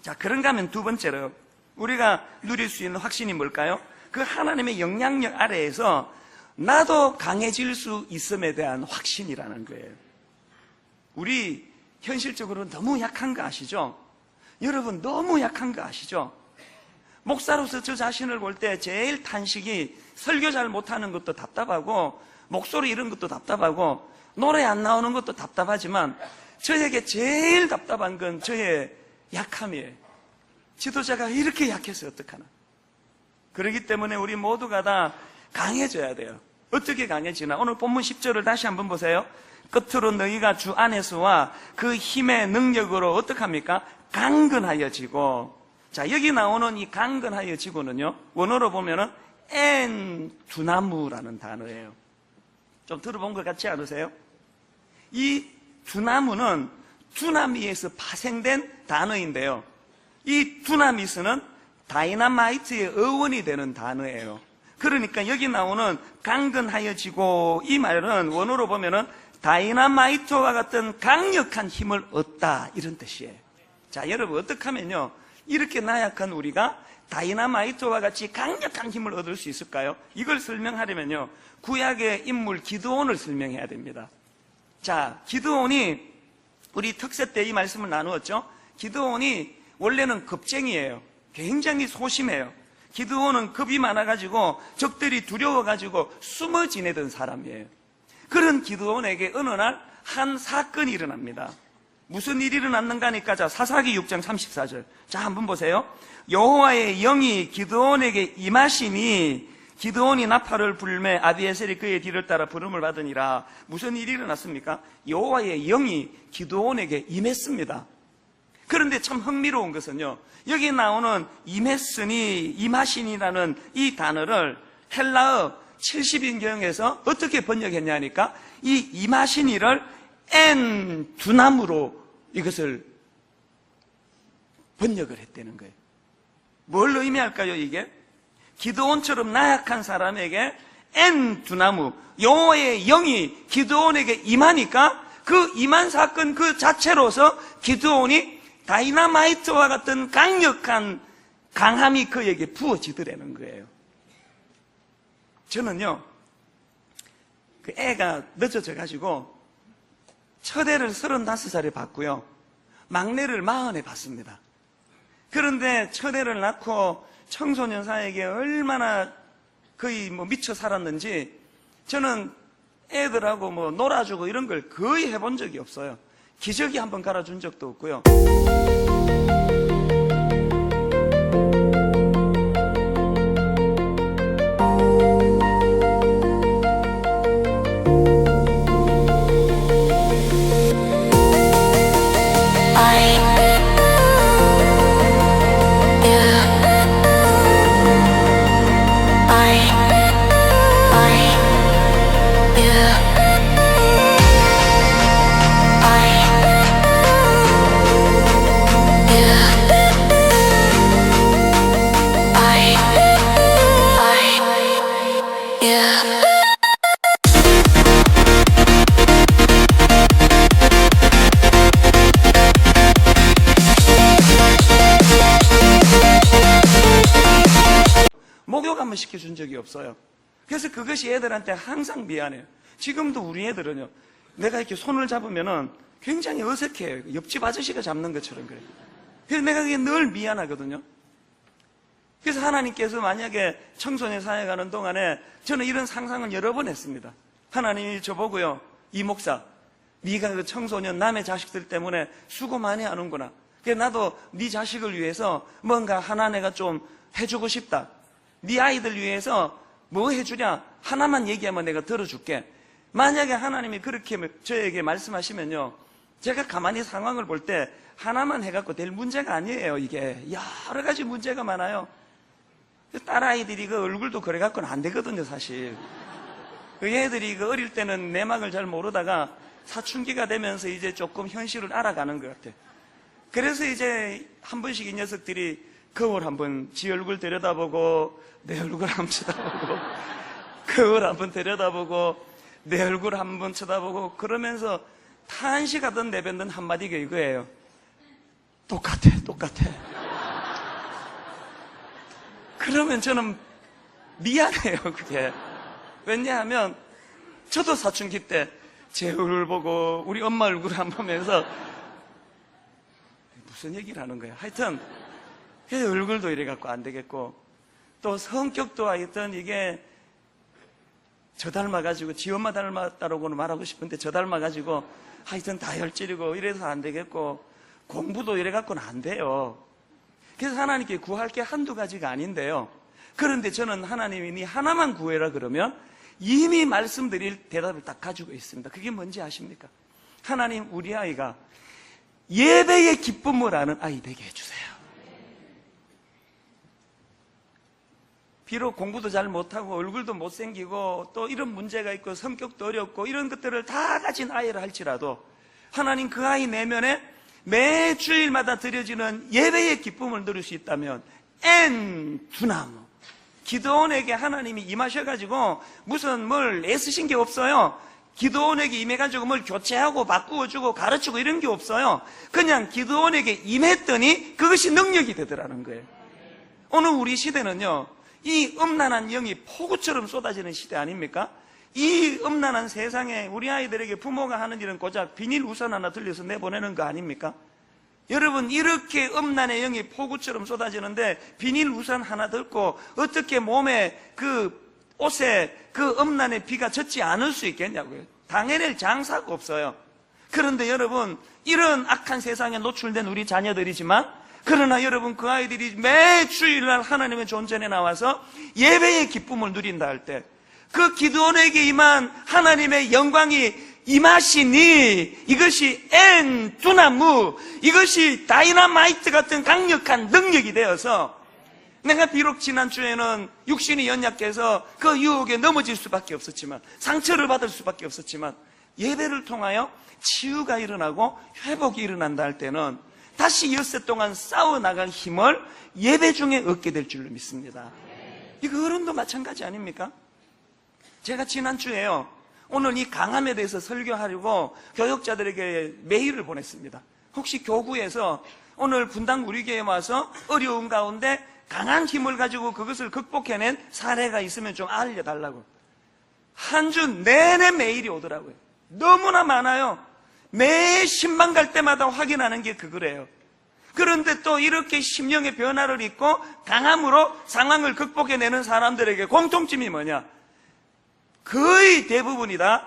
자, 그런가 하면 두 번째로 우리가 누릴 수 있는 확신이 뭘까요? 그 하나님의 영향력 아래에서 나도 강해질 수 있음에 대한 확신이라는 거예요. 우리 현실적으로 너무 약한 거 아시죠? 여러분 너무 약한 거 아시죠? 목사로서 저 자신을 볼 때 제일 탄식이 설교 잘 못하는 것도 답답하고 목소리 이런 것도 답답하고 노래 안 나오는 것도 답답하지만 저에게 제일 답답한 건 저의 약함이에요. 지도자가 이렇게 약해서 어떡하나. 그렇기 때문에 우리 모두가 다 강해져야 돼요. 어떻게 강해지나? 오늘 본문 10절을 다시 한번 보세요. 끝으로 너희가 주 안에서와 그 힘의 능력으로 어떡합니까? 강건하여지고. 자, 여기 나오는 이 강건하여지고는요, 원어로 보면은 엔 두나무라는 단어예요. 좀 들어본 것 같지 않으세요? 이 두나무는 두나미에서 파생된 단어인데요, 이 두나미스는 다이나마이트의 어원이 되는 단어예요. 그러니까 여기 나오는 강건하여지고, 이 말은 원어로 보면은 다이나마이트와 같은 강력한 힘을 얻다, 이런 뜻이에요. 자, 여러분 어떻게 하면요 이렇게 나약한 우리가 다이나마이트와 같이 강력한 힘을 얻을 수 있을까요? 이걸 설명하려면요 구약의 인물 기드온을 설명해야 됩니다. 자, 기드온이 우리 특세 때 이 말씀을 나누었죠. 기드온이 원래는 겁쟁이에요. 굉장히 소심해요. 기드온은 겁이 많아가지고 적들이 두려워가지고 숨어 지내던 사람이에요. 그런 기드온에게 어느 날 한 사건이 일어납니다. 무슨 일이 일어났는가 하니까, 자, 사사기 6장 34절. 자, 한번 보세요. 여호와의 영이 기드온에게 임하시니 기드온이 나팔을 불매 아비에셀이 그의 뒤를 따라 부름을 받으니라. 무슨 일이 일어났습니까? 여호와의 영이 기드온에게 임했습니다. 그런데 참 흥미로운 것은요, 여기 나오는 임했으니, 임하시니라는 이 단어를 헬라어 70인경에서 어떻게 번역했냐니까, 이 임하시니를 엔 두나무로 이것을 번역을 했다는 거예요. 뭘 의미할까요, 이게? 기드온처럼 나약한 사람에게 엔 두나무, 여호와의 영이 기드온에게 임하니까 그 임한 사건 그 자체로서 기드온이 다이나마이트와 같은 강력한 강함이 그에게 부어지더라는 거예요. 저는요, 그 애가 늦어져 가지고 첫애를 35살에 봤고요, 막내를 40에 봤습니다. 그런데 첫애를 낳고 청소년 사이에 얼마나 거의 미쳐 살았는지, 저는 애들하고 놀아주고 이런 걸 거의 해본 적이 없어요. 기저귀 한번 갈아준 적도 없고요. 목욕 한번 시켜준 적이 없어요. 그래서 그것이 애들한테 항상 미안해요. 지금도 우리 애들은요, 내가 이렇게 손을 잡으면은 굉장히 어색해요. 옆집 아저씨가 잡는 것처럼 그래요. 그래서 내가 그게 늘 미안하거든요. 그래서 하나님께서 만약에 청소년 사회 가는 동안에 저는 이런 상상을 여러 번 했습니다. 하나님이 저보고요, 이 목사, 네가 그 청소년 남의 자식들 때문에 수고 많이 하는구나. 그래서 나도 네 자식을 위해서 뭔가 하나 내가 좀 해주고 싶다. 네 아이들 위해서 뭐 해주냐? 하나만 얘기하면 내가 들어줄게. 만약에 하나님이 그렇게 저에게 말씀하시면요, 제가 가만히 상황을 볼 때 하나만 해갖고 될 문제가 아니에요. 이게 여러 가지 문제가 많아요. 딸아이들이 그 얼굴도 그래갖고는 안 되거든요, 사실. 그 얘들이 그 어릴 때는 내막을 잘 모르다가 사춘기가 되면서 이제 조금 현실을 알아가는 것 같아. 그래서 이제 한 번씩 이 녀석들이 거울 한번 지 얼굴 들여다보고 내 얼굴 한번 쳐다보고 거울 한번 들여다보고 내 얼굴 한번 쳐다보고 그러면서 탄식하던 내뱉는 한마디가 이거예요. 똑같아. 그러면 저는 미안해요, 그게. 왜냐하면 저도 사춘기 때 제 얼굴 보고 우리 엄마 얼굴 한 번 보면서 무슨 얘기를 하는 거야. 하여튼 얼굴도 이래갖고 안 되겠고 또 성격도 하여튼 이게 저 닮아가지고 지 엄마 닮았다라고는 말하고 싶은데 저 닮아가지고 하여튼 다혈질이고 이래서 안 되겠고 공부도 이래갖고는 안 돼요. 그래서 하나님께 구할 게 한두 가지가 아닌데요. 그런데 저는 하나님이 니 하나만 구해라 그러면 이미 말씀드릴 대답을 딱 가지고 있습니다. 그게 뭔지 아십니까? 하나님, 우리 아이가 예배의 기쁨을 아는 아이 되게 해주세요. 비록 공부도 잘 못하고 얼굴도 못생기고 또 이런 문제가 있고 성격도 어렵고 이런 것들을 다 가진 아이를 할지라도 하나님 그 아이 내면에 매 주일마다 드려지는 예배의 기쁨을 누릴 수 있다면 두나무 기드온에게 하나님이 임하셔가지고 무슨 뭘 애쓰신 게 없어요. 기드온에게 임해가지고 뭘 교체하고 바꾸어주고 가르치고 이런 게 없어요. 그냥 기드온에게 임했더니 그것이 능력이 되더라는 거예요. 오늘 우리 시대는요, 이 음란한 영이 폭우처럼 쏟아지는 시대 아닙니까? 이 음란한 세상에 우리 아이들에게 부모가 하는 일은 고작 비닐 우산 하나 들려서 내보내는 거 아닙니까? 여러분, 이렇게 음란의 영이 폭우처럼 쏟아지는데 비닐 우산 하나 들고 어떻게 몸에 그 옷에 그 음란의 비가 젖지 않을 수 있겠냐고요. 당해낼 장사가 없어요. 그런데 여러분, 이런 악한 세상에 노출된 우리 자녀들이지만 그러나 여러분, 그 아이들이 매 주일날 하나님의 존전에 나와서 예배의 기쁨을 누린다 할 때 그 기드온에게 임한 하나님의 영광이 임하시니 이것이 두나무, 이것이 다이너마이트 같은 강력한 능력이 되어서 내가 비록 지난주에는 육신이 연약해서 그 유혹에 넘어질 수밖에 없었지만 상처를 받을 수밖에 없었지만 예배를 통하여 치유가 일어나고 회복이 일어난다 할 때는 다시 엿새 동안 싸워나갈 힘을 예배 중에 얻게 될 줄로 믿습니다. 이거 어른도 마찬가지 아닙니까? 제가 지난주에요, 오늘 이 강함에 대해서 설교하려고 교역자들에게 메일을 보냈습니다. 혹시 교구에서 오늘 분당 우리 교회에 와서 어려운 가운데 강한 힘을 가지고 그것을 극복해낸 사례가 있으면 좀 알려달라고. 한 주 내내 메일이 오더라고요. 너무나 많아요. 매 신방 갈 때마다 확인하는 게 그거래요. 그런데 또 이렇게 심령의 변화를 입고 강함으로 상황을 극복해내는 사람들에게 공통점이 뭐냐? 거의 대부분이 다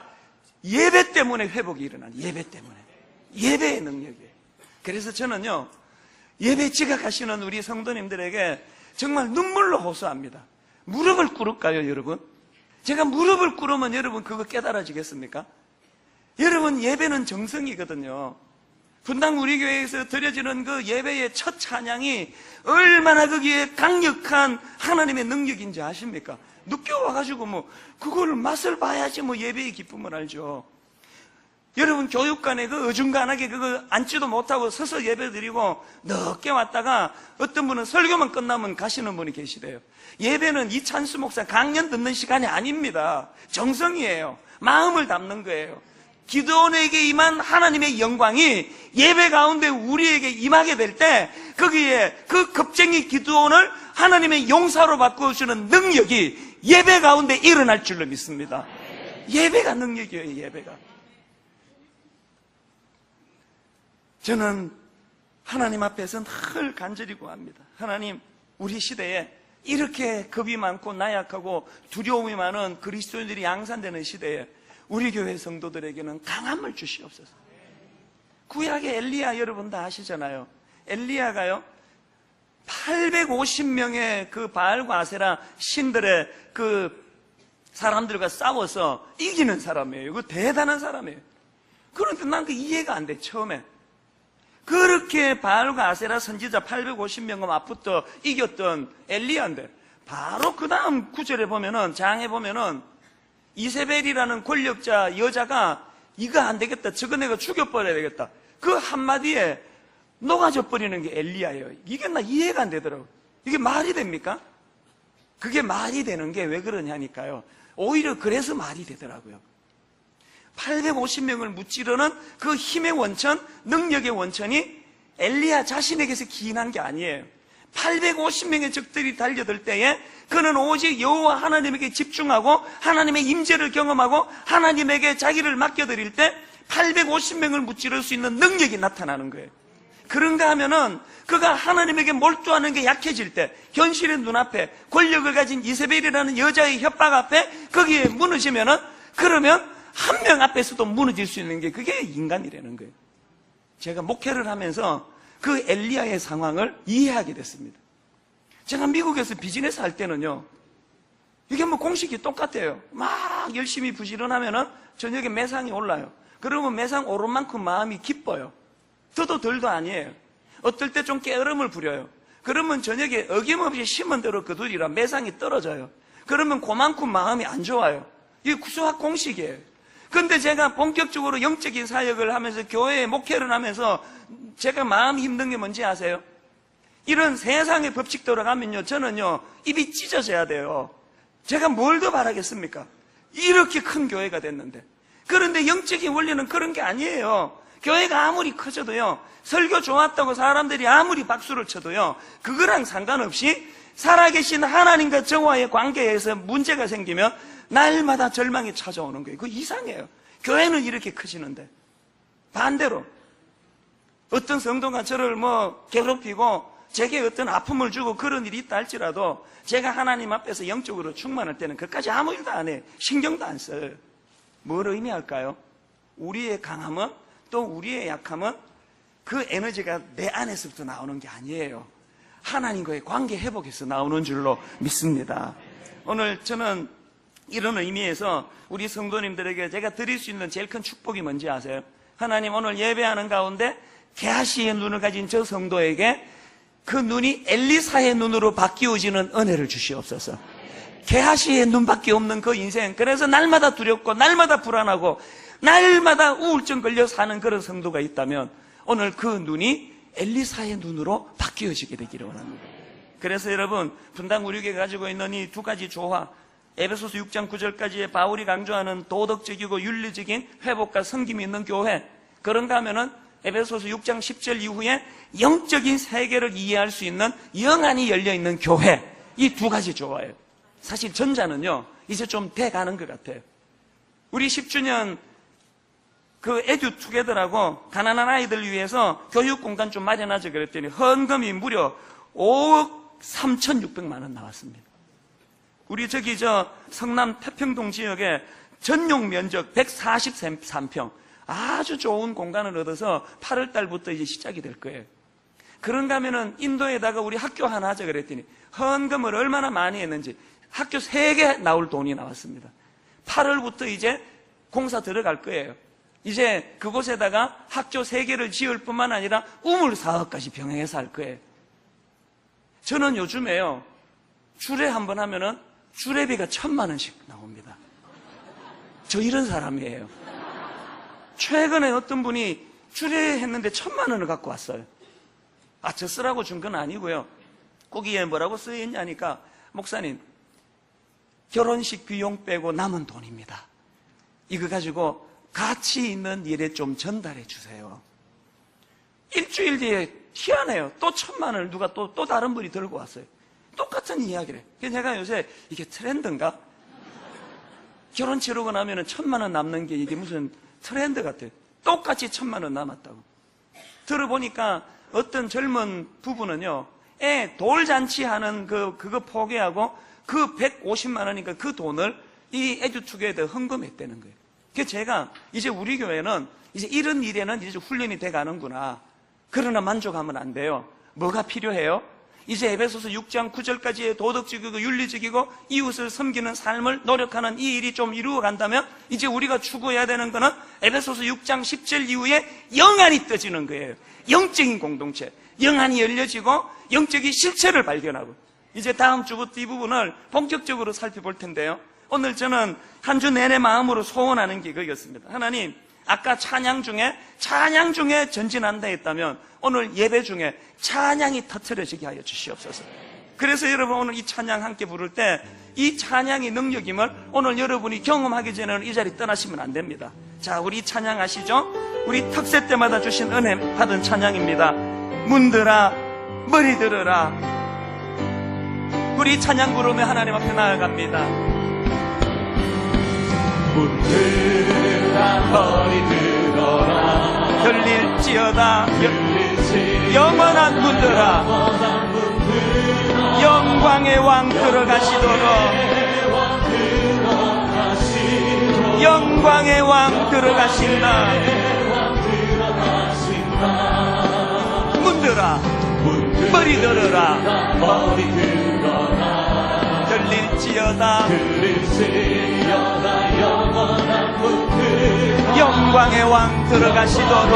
예배 때문에 회복이 일어나는, 예배 때문에. 예배의 능력이에요. 그래서 저는요, 예배 지각하시는 우리 성도님들에게 정말 눈물로 호소합니다. 무릎을 꿇을까요, 여러분? 제가 무릎을 꿇으면 여러분 그거 깨달아지겠습니까? 여러분, 예배는 정성이거든요. 분당 우리 교회에서 드려지는 그 예배의 첫 찬양이 얼마나 거기에 강력한 하나님의 능력인지 아십니까? 늦게 와가지고 뭐 그걸 맛을 봐야지 뭐 예배의 기쁨을 알죠. 여러분, 교육관에 그 어중간하게 그거 앉지도 못하고 서서 예배 드리고 늦게 왔다가 어떤 분은 설교만 끝나면 가시는 분이 계시대요. 예배는 이찬수 목사 강연 듣는 시간이 아닙니다. 정성이에요. 마음을 담는 거예요. 기드온에게 임한 하나님의 영광이 예배 가운데 우리에게 임하게 될 때 거기에 그 겁쟁이 기드온을 하나님의 용사로 바꾸어주는 능력이 예배 가운데 일어날 줄로 믿습니다. 예배가 능력이에요, 예배가. 저는 하나님 앞에서 늘 간절히 구합니다. 하나님, 우리 시대에 이렇게 겁이 많고 나약하고 두려움이 많은 그리스도인들이 양산되는 시대에 우리 교회 성도들에게는 강함을 주시옵소서. 구약의 엘리야 여러분 다 아시잖아요. 엘리야가요 850명의 그 바알과 아세라 신들의 그 사람들과 싸워서 이기는 사람이에요. 그 대단한 사람이에요. 그런데 난 그 이해가 안 돼. 처음에 그렇게 바알과 아세라 선지자 850명과 맞붙어 이겼던 엘리야인데 바로 그 다음 구절에 보면은, 장에 보면은 이세벨이라는 권력자 여자가 이거 안 되겠다, 저거 내가 죽여버려야 되겠다, 그 한마디에 녹아져 버리는 게 엘리야예요. 이게 나 이해가 안 되더라고요. 이게 말이 됩니까? 그게 말이 되는 게 왜 그러냐니까요. 오히려 그래서 말이 되더라고요. 850명을 무찌르는 그 힘의 원천, 능력의 원천이 엘리야 자신에게서 기인한 게 아니에요. 850명의 적들이 달려들 때에 그는 오직 여호와 하나님에게 집중하고 하나님의 임재를 경험하고 하나님에게 자기를 맡겨드릴 때 850명을 무찌를 수 있는 능력이 나타나는 거예요. 그런가 하면은 그가 하나님에게 몰두하는 게 약해질 때, 현실의 눈앞에 권력을 가진 이세벨이라는 여자의 협박 앞에 거기에 무너지면은, 그러면 한 명 앞에서도 무너질 수 있는 게 그게 인간이라는 거예요. 제가 목회를 하면서 그 엘리야의 상황을 이해하게 됐습니다. 제가 미국에서 비즈니스 할 때는요, 이게 뭐 공식이 똑같아요. 막 열심히 부지런하면은 저녁에 매상이 올라요. 그러면 매상 오른 만큼 마음이 기뻐요. 더도 덜도 아니에요. 어떨 때 좀 게으름을 부려요. 그러면 저녁에 어김없이 심은 대로 거두리라 매상이 떨어져요. 그러면 그만큼 마음이 안 좋아요. 이게 수학 공식이에요. 근데 제가 본격적으로 영적인 사역을 하면서 교회에 목회를 하면서 제가 마음이 힘든 게 뭔지 아세요? 이런 세상의 법칙대로 가면요, 저는요 입이 찢어져야 돼요. 제가 뭘 더 바라겠습니까? 이렇게 큰 교회가 됐는데. 그런데 영적인 원리는 그런 게 아니에요. 교회가 아무리 커져도요, 설교 좋았다고 사람들이 아무리 박수를 쳐도요, 그거랑 상관없이 살아계신 하나님과 저와의 관계에서 문제가 생기면 날마다 절망이 찾아오는 거예요. 그거 이상해요. 교회는 이렇게 커지는데. 반대로 어떤 성도가 저를 뭐 괴롭히고 제게 어떤 아픔을 주고 그런 일이 있다 할지라도 제가 하나님 앞에서 영적으로 충만할 때는 그까지 아무 일도 안 해요. 신경도 안 써요. 뭘 의미할까요? 우리의 강함은, 또 우리의 약함은 그 에너지가 내 안에서부터 나오는 게 아니에요. 하나님과의 관계 회복에서 나오는 줄로 믿습니다. 오늘 저는 이런 의미에서 우리 성도님들에게 제가 드릴 수 있는 제일 큰 축복이 뭔지 아세요? 하나님, 오늘 예배하는 가운데 게하시의 눈을 가진 저 성도에게 그 눈이 엘리사의 눈으로 바뀌어지는 은혜를 주시옵소서. 게하시의 눈밖에 없는 그 인생, 그래서 날마다 두렵고 날마다 불안하고 날마다 우울증 걸려 사는 그런 성도가 있다면 오늘 그 눈이 엘리사의 눈으로 바뀌어지게 되기를 원합니다. 그래서 여러분, 분당 우리 교회가 가지고 있는 이 두 가지 조화, 에베소서 6장 9절까지의 바울이 강조하는 도덕적이고 윤리적인 회복과 섬김이 있는 교회, 그런가 하면은 에베소서 6장 10절 이후에 영적인 세계를 이해할 수 있는 영안이 열려있는 교회, 이 두 가지 조화예요. 사실 전자는요 이제 좀 돼가는 것 같아요. 우리 10주년 그 에듀투게더라고 가난한 아이들 위해서 교육공간 좀 마련하자 그랬더니 헌금이 무려 5억 3,600만 원 나왔습니다. 우리 저기 성남 태평동 지역에 전용 면적 143평, 아주 좋은 공간을 얻어서 8월 달부터 이제 시작이 될 거예요. 그런가 하면은 인도에다가 우리 학교 하나 하자 그랬더니 헌금을 얼마나 많이 했는지 학교 3개 나올 돈이 나왔습니다. 8월부터 이제 공사 들어갈 거예요. 이제 그곳에다가 학교 3개를 지을 뿐만 아니라 우물 사업까지 병행해서 할 거예요. 저는 요즘에요, 주례 한번 하면은 주례비가 1,000만 원씩 나옵니다. 저 이런 사람이에요. 최근에 어떤 분이 주례했는데 1,000만 원을 갖고 왔어요. 아, 저 쓰라고 준 건 아니고요. 거기에 뭐라고 쓰였냐니까, 목사님, 결혼식 비용 빼고 남은 돈입니다. 이거 가지고 가치 있는 일에 좀 전달해 주세요. 일주일 뒤에 희한해요. 또 1,000만 원을 누가 또 다른 분이 들고 왔어요. 똑같은 이야기를. 그래서 제가 요새 이게 트렌드인가? 결혼 치르고 나면은 1,000만 원 남는 게 이게 무슨 트렌드 같아요. 똑같이 1,000만 원 남았다고. 들어보니까 어떤 젊은 부부는요, 애 돌잔치 하는 그거 포기하고 그 150만 원이니까 그 돈을 이 에듀투게더 헌금했다는 거예요. 그래서 제가 이제 우리 교회는 이제 이런 일에는 이제 훈련이 돼 가는구나. 그러나 만족하면 안 돼요. 뭐가 필요해요? 이제 에베소서 6장 9절까지의 도덕적이고 윤리적이고 이웃을 섬기는 삶을 노력하는 이 일이 좀 이루어간다면 이제 우리가 추구해야 되는 거는 에베소서 6장 10절 이후에 영안이 떠지는 거예요. 영적인 공동체, 영안이 열려지고 영적인 실체를 발견하고, 이제 다음 주부터 이 부분을 본격적으로 살펴볼 텐데요. 오늘 저는 한 주 내내 마음으로 소원하는 게 그거였습니다. 하나님, 아까 찬양 중에 전진한다 했다면 오늘 예배 중에 찬양이 터트려지게 하여 주시옵소서. 그래서 여러분, 오늘 이 찬양 함께 부를 때 이 찬양이 능력임을 오늘 여러분이 경험하기 전에는 이 자리 떠나시면 안 됩니다. 자, 우리 찬양 아시죠? 우리 특세 때마다 주신 은혜 받은 찬양입니다. 문들아 머리 들어라. 우리 찬양 부르며 하나님 앞에 나아갑니다.
문들아 머리 들어라.
열릴지어다 영원한 문들아, 영광의 왕 들어가시도록, 영광의 왕 들어가신다. 문들아 머리 들어라. 들릴지어다 영원한 문들아, 영광의 왕 들어가시도록,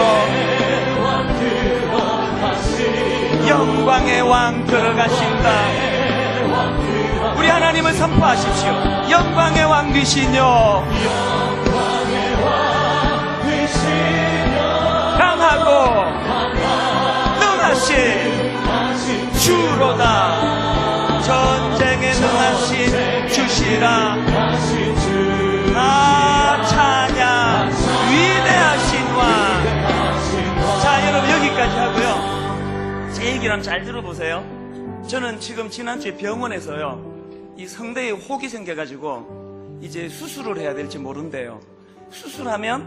영광의 왕 들어가신다. 우리 하나님을 선포하십시오. 영광의 왕 되시뇨, 강하고 능하신 주로다. 전쟁에 능하신 주시라. 아, 찬양 위대하신 왕. 자, 여러분 여기까지 하고요. 제 얘기를 잘 들어보세요. 저는 지금 지난주에 병원에서요, 이 성대에 혹이 생겨가지고 이제 수술을 해야 될지 모른대요. 수술하면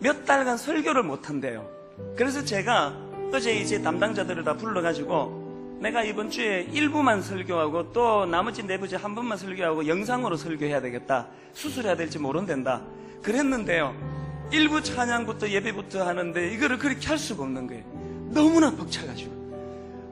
몇 달간 설교를 못한대요. 그래서 제가 어제 이제 담당자들을 다 불러가지고 내가 이번 주에 일부만 설교하고 또 나머지 내부제 한 번만 설교하고 영상으로 설교해야 되겠다. 수술해야 될지 모른댄다. 그랬는데요, 일부 찬양부터 예배부터 하는데 이거를 그렇게 할 수가 없는 거예요. 너무나 벅차가지고.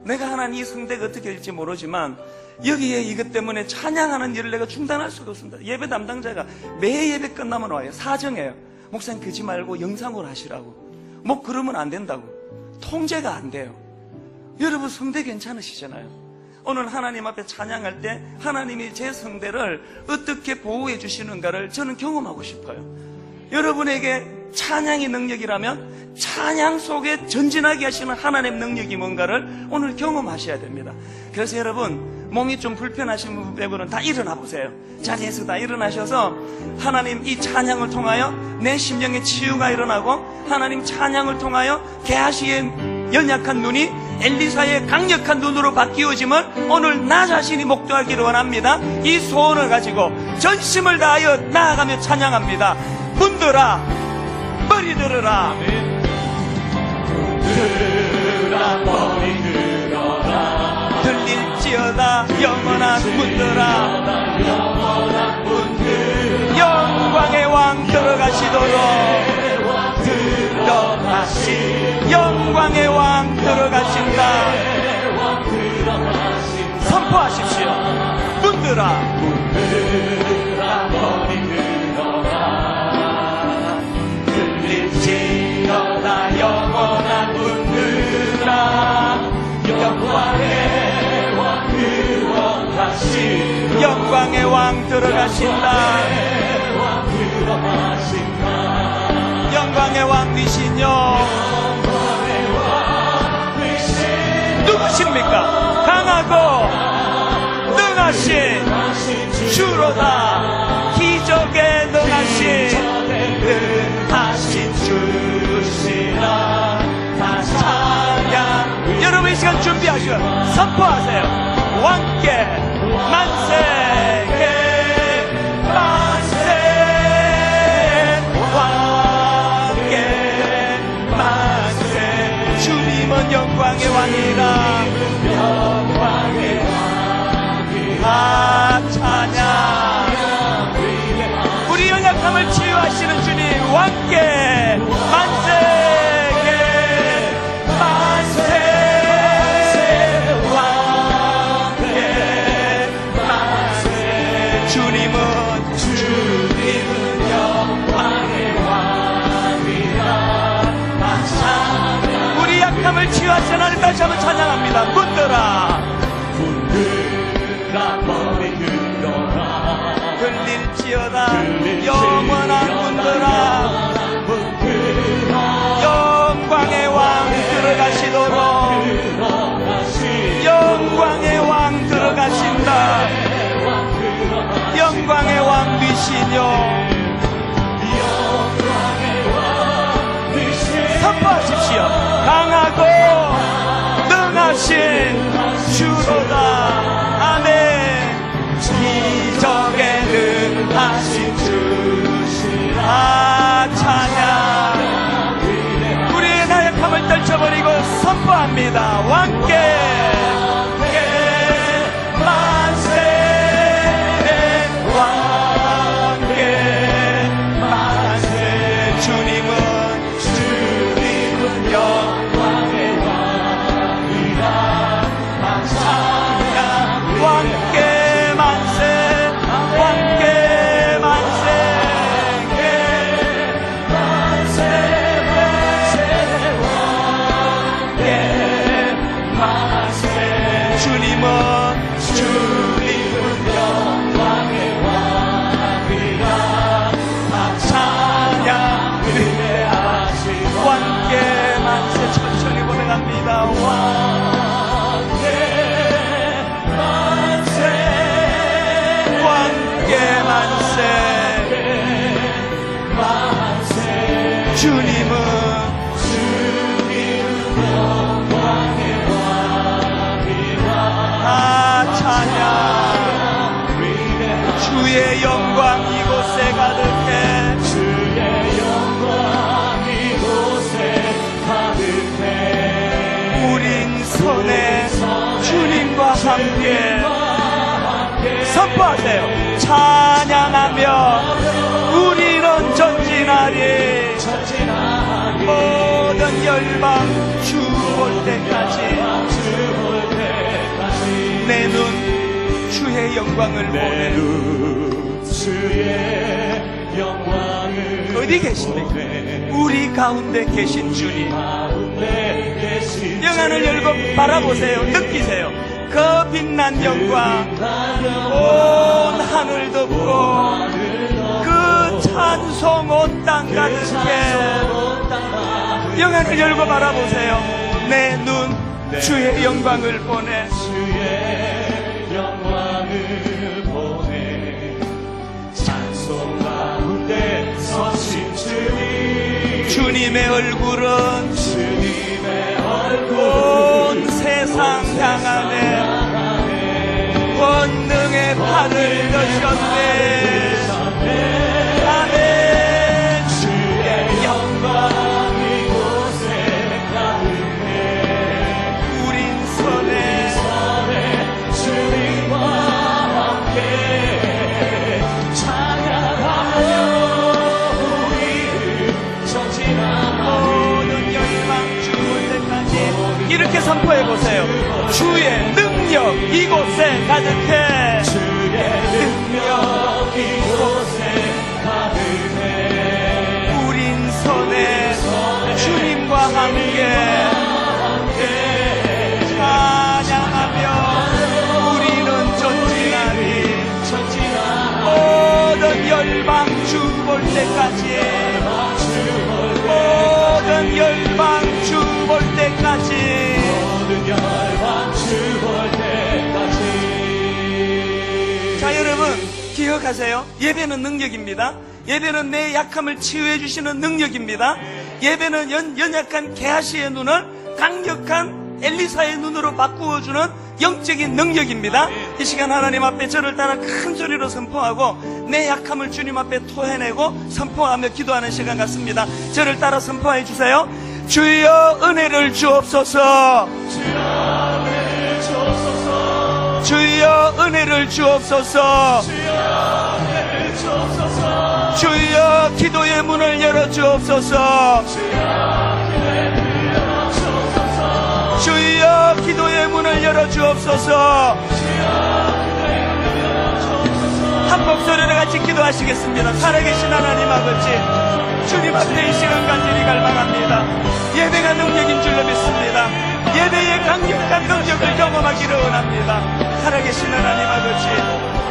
내가 하나님 이 성대가 어떻게 될지 모르지만 여기에 이것 때문에 찬양하는 일을 내가 중단할 수가 없습니다. 예배 담당자가 매 예배 끝나면 와요. 사정해요. 목사님 그러지 말고 영상으로 하시라고. 뭐 그러면 안 된다고. 통제가 안 돼요. 여러분 성대 괜찮으시잖아요. 오늘 하나님 앞에 찬양할 때 하나님이 제 성대를 어떻게 보호해 주시는가를 저는 경험하고 싶어요. 여러분에게 찬양이 능력이라면 찬양 속에 전진하게 하시는 하나님의 능력이 뭔가를 오늘 경험하셔야 됩니다. 그래서 여러분, 몸이 좀 불편하신 분 빼고는 다 일어나 보세요. 자리에서 다 일어나셔서 하나님 이 찬양을 통하여 내 심령의 치유가 일어나고, 하나님 찬양을 통하여 게하시의 연약한 눈이 엘리사의 강력한 눈으로 바뀌어짐을 오늘 나 자신이 목도하기를 원합니다. 이 소원을 가지고 전심을 다하여 나아가며 찬양합니다. 문들아 머리 들어라.
문들아 머리 들어라.
들릴지어다 영원한 문들아,
영원한 문들아.
영광의 왕 들어가시도록, 영광의 왕 들어가신다. 선포하십시오. 문들아
머리 들어라. 들릴지어다 영원한 문들아. 영광의 왕 들어가신다.
영광의 왕 들어가신다. 영광의 왕 되시뇨. 누구십니까? 강하고 능하신 주로다. 기적에 능하신
주시라.
찬양. 여러분 이 시간 준비하시고 선포하세요. 왕께 만세게 만세. 왕께 만세. 주님은 영광의 왕이라.
영광의
아, 찬양. 우리 연약함을 치유하시는 주님, 왕께 만세게 만세.
주님은 영광의 왕이라. 찬양.
우리 약함을 치유하신 하나님 다시 한번 찬양합니다. 문들아
문들아 머리 들어라.
들릴지어다 영원한 문들아
문들아
영광의 왕 들어가시도록 영광의 왕 들어가신다. 영광의 왕 되시뇨. 선포하십시오. 강하고 능하신 주로다. 아멘. 기적에 능하신 주시라. 찬양. 우리의 나약함을 떨쳐버리고 선포합니다. 왕께 주님은 영광의 왕이라. 찬양. 주의 영광 이곳에 가득해.
주의 영광 이곳에 가득해.
우린 손에 주님과 함께 선포하세요. 찬양하며 우리는 전진하리. 모든 열방 주 볼 때까지 내 눈 주의 영광을 보네.
주의 영광을
어디 계십니까? 우리 가운데 계신 주님. 영안을 열고 바라보세요. 느끼세요. 그 빛난 영광 온 하늘 덮고 그 찬송 온 땅 가득해. 영안을 열고 바라보세요. 내 눈 주의 영광을 보내.
주의 영광을 보내. 찬송 가운데 서신 주님.
주님의 얼굴은 온 세상 향하네. 권능의 팔을 드셨네. 아멘. 주의 영광 이곳에 가득해. 우린 손에
주님과 함께 찬양하며 우리를 전진하리.
모든 열방 주볼 때까지 이렇게 선포해보세요. 주의 능력 이곳에 가득해.
주의 능력 이곳에 가득해.
우린 손에 주님과 함께 찬양하며 우리는 전진하리. 모든 열방 주 볼 때까지 모든 열방 주 볼 때까지 자, 여러분 기억하세요. 예배는 능력입니다. 예배는 내 약함을 치유해 주시는 능력입니다. 예배는 연약한 게하시의 눈을 강력한 엘리사의 눈으로 바꾸어주는 영적인 능력입니다. 이 시간 하나님 앞에 저를 따라 큰 소리로 선포하고 내 약함을 주님 앞에 토해내고 선포하며 기도하는 시간 같습니다. 저를 따라 선포해 주세요. 주여 은혜를 주옵소서. 주여 은혜를 주옵소서. 주여 기도의 문을 열어 주옵소서. 주여 기도의 문을 열어 주옵소서. 한 목소리로 같이 기도하시겠습니다. 살아계신 하나님 아버지, 주님 앞에 이 시간 간절히 갈망합니다. 예배가 능력인 줄로 믿습니다. 예배의 강력한 능력을 경험하기를 원합니다. 살아계신 하나님 아버지,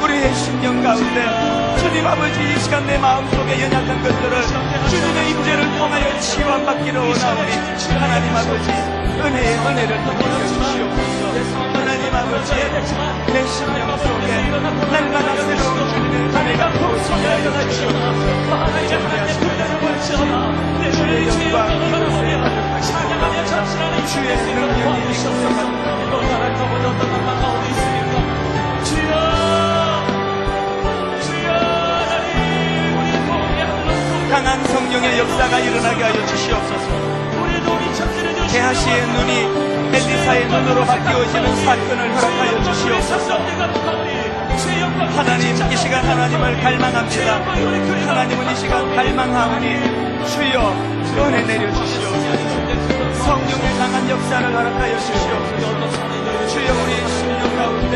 우리의 심령 가운데 주님 아버지 이 시간 내 마음속에 연약한 것들을 주님의 임재를 통하여 치유받기를 원하오니 하나님 아버지 은혜의 은혜를 통하여 주시옵소서. 하나님 아버지 내 심령 속에 날마다 새로운 주님의 은혜가 부어지게 하여 주시옵소서. 주의 영광 이곳에 가득하시옵소서. 주의 능력이 이곳에 강한 성령의 역사가 일어나게 하여 주시옵소서. 게하시의 눈이 엘리사의 눈으로 바뀌어지는 사건을 허락하여 주시옵소서. 하나님 이 시간 하나님을 갈망합니다. 하나님은 이 시간 갈망하오니 주여 은혜 내려주시옵소서. 성령의 강한 역사를 허락하여 주시옵소서. 주여 우리 심령 가운데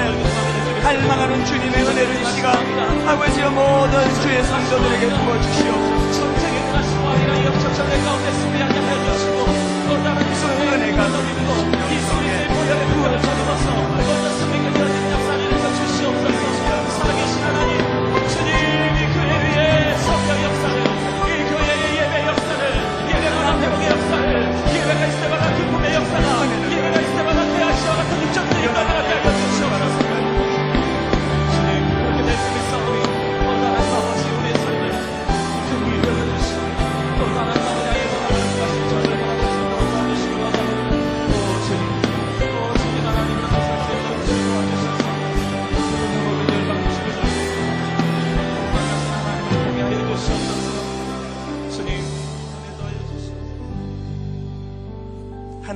갈망하는 주님의 은혜를 이 시간 아버지여 모든 주의 성도들에게 부어주시옵소서. 은혜가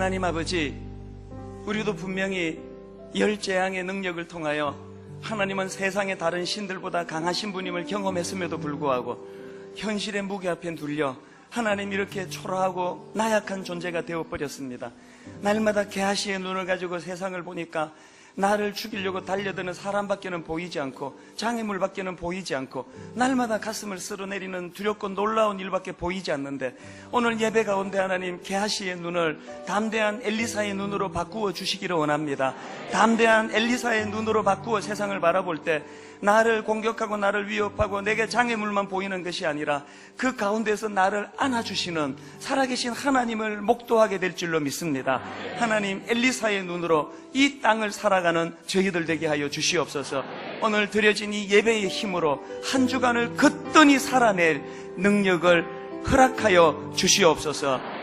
하나님 아버지, 우리도 분명히 열 재앙의 능력을 통하여 하나님은 세상의 다른 신들보다 강하신 분임을 경험했음에도 불구하고 현실의 무게 앞에 눌려 하나님 이렇게 초라하고 나약한 존재가 되어버렸습니다. 날마다 게하시의 눈을 가지고 세상을 보니까 나를 죽이려고 달려드는 사람밖에는 보이지 않고 장애물밖에는 보이지 않고 날마다 가슴을 쓸어내리는 두렵고 놀라운 일밖에 보이지 않는데 오늘 예배 가운데 하나님 게하시의 눈을 담대한 엘리사의 눈으로 바꾸어 주시기를 원합니다. 담대한 엘리사의 눈으로 바꾸어 세상을 바라볼 때 나를 공격하고 나를 위협하고 내게 장애물만 보이는 것이 아니라 그 가운데서 나를 안아주시는 살아계신 하나님을 목도하게 될 줄로 믿습니다. 하나님 엘리사의 눈으로 이 땅을 살아가는 저희들 되게 하여 주시옵소서. 오늘 드려진 이 예배의 힘으로 한 주간을 거뜬히 살아낼 능력을 허락하여 주시옵소서.